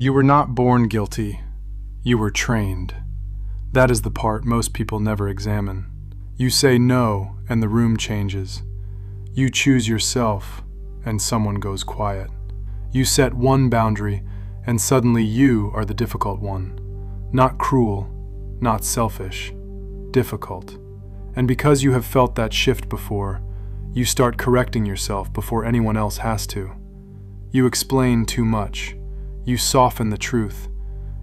You were not born guilty. You were trained. That is the part most people never examine. You say no, and the room changes. You choose yourself, and someone goes quiet. You set one boundary, and suddenly you are the difficult one. Not cruel, not selfish, difficult. And because you have felt that shift before, you start correcting yourself before anyone else has to. You explain too much. You soften the truth.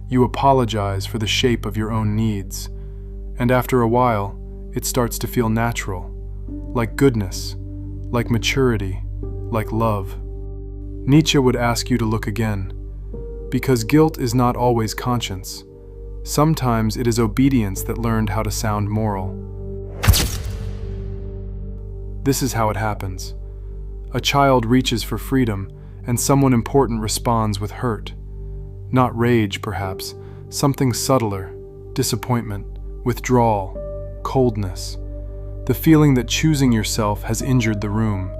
You apologize for the shape of your own needs. And after a while, it starts to feel natural, like goodness, like maturity, like love. Nietzsche would ask you to look again, because guilt is not always conscience. Sometimes it is obedience that learned how to sound moral. This is how it happens. A child reaches for freedom, and someone important responds with hurt. Not rage, perhaps, something subtler, disappointment, withdrawal, coldness. The feeling that choosing yourself has injured the room.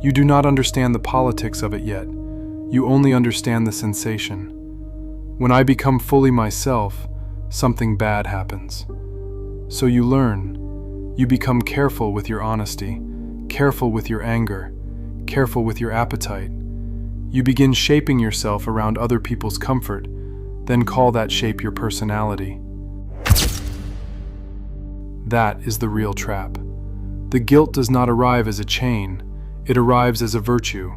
You do not understand the politics of it yet. You only understand the sensation. When I become fully myself, something bad happens. So you learn. You become careful with your honesty, careful with your anger, careful with your appetite. You begin shaping yourself around other people's comfort, then call that shape your personality. That is the real trap. The guilt does not arrive as a chain, it arrives as a virtue.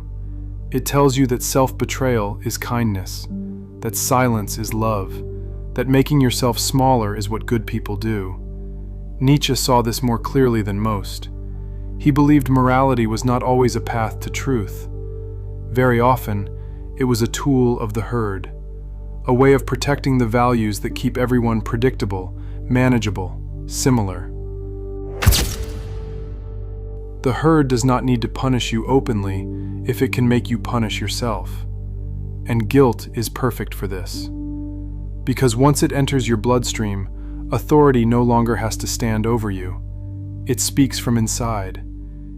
It tells you that self-betrayal is kindness, that silence is love, that making yourself smaller is what good people do. Nietzsche saw this more clearly than most. He believed morality was not always a path to truth. Very often, it was a tool of the herd, a way of protecting the values that keep everyone predictable, manageable, similar. The herd does not need to punish you openly if it can make you punish yourself. And guilt is perfect for this. Because once it enters your bloodstream, authority no longer has to stand over you. It speaks from inside.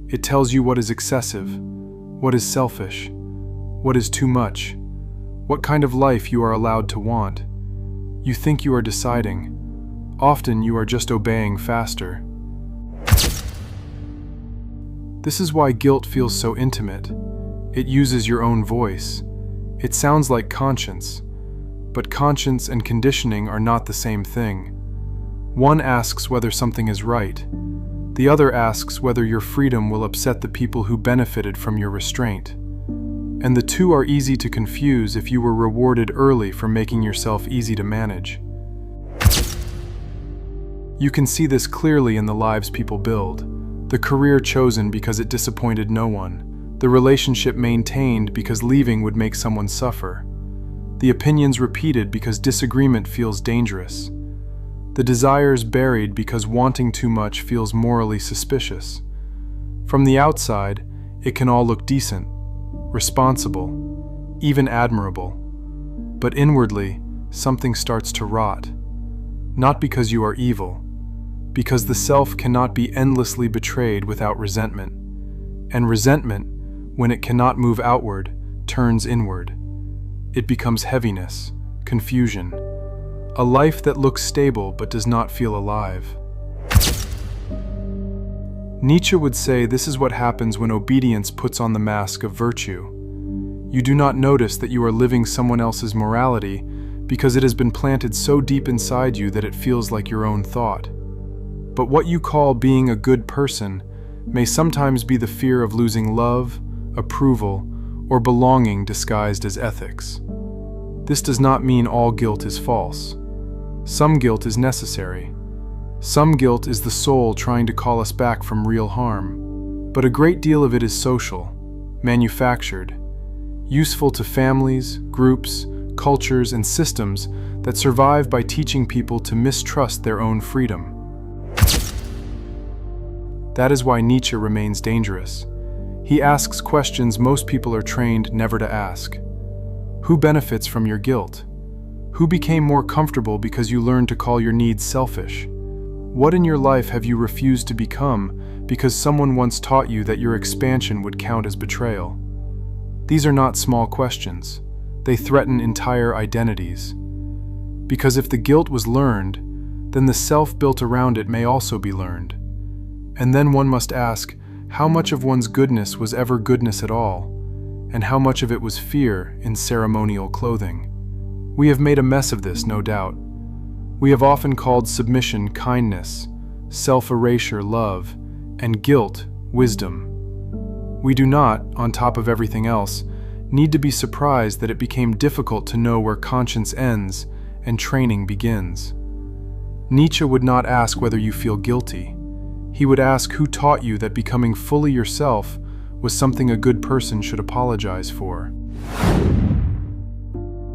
It tells you what is excessive, what is selfish, what is too much, what kind of life you are allowed to want. You think you are deciding. Often you are just obeying faster. This is why guilt feels so intimate. It uses your own voice. It sounds like conscience, but conscience and conditioning are not the same thing. One asks whether something is right. The other asks whether your freedom will upset the people who benefited from your restraint. And the two are easy to confuse if you were rewarded early for making yourself easy to manage. You can see this clearly in the lives people build, the career chosen because it disappointed no one, the relationship maintained because leaving would make someone suffer, the opinions repeated because disagreement feels dangerous, the desires buried because wanting too much feels morally suspicious. From the outside, it can all look decent, responsible, even admirable. But inwardly, something starts to rot. Not because you are evil, because the self cannot be endlessly betrayed without resentment. And resentment, when it cannot move outward, turns inward. It becomes heaviness, confusion, a life that looks stable but does not feel alive. Nietzsche would say this is what happens when obedience puts on the mask of virtue. You do not notice that you are living someone else's morality because it has been planted so deep inside you that it feels like your own thought. But what you call being a good person may sometimes be the fear of losing love, approval, or belonging disguised as ethics. This does not mean all guilt is false. Some guilt is necessary. Some guilt is the soul trying to call us back from real harm. But a great deal of it is social, manufactured, useful to families, groups, cultures, and systems that survive by teaching people to mistrust their own freedom. That is why Nietzsche remains dangerous. He asks questions most people are trained never to ask. Who benefits from your guilt? Who became more comfortable because you learned to call your needs selfish? What in your life have you refused to become because someone once taught you that your expansion would count as betrayal? These are not small questions. they threaten entire identities. Because if the guilt was learned, then the self built around it may also be learned. And then one must ask, how much of one's goodness was ever goodness at all, and how much of it was fear in ceremonial clothing? We have made a mess of this, no doubt. We have often called submission kindness, self-erasure love, and guilt wisdom. We do not, on top of everything else, need to be surprised that it became difficult to know where conscience ends and training begins. Nietzsche would not ask whether you feel guilty. He would ask who taught you that becoming fully yourself was something a good person should apologize for.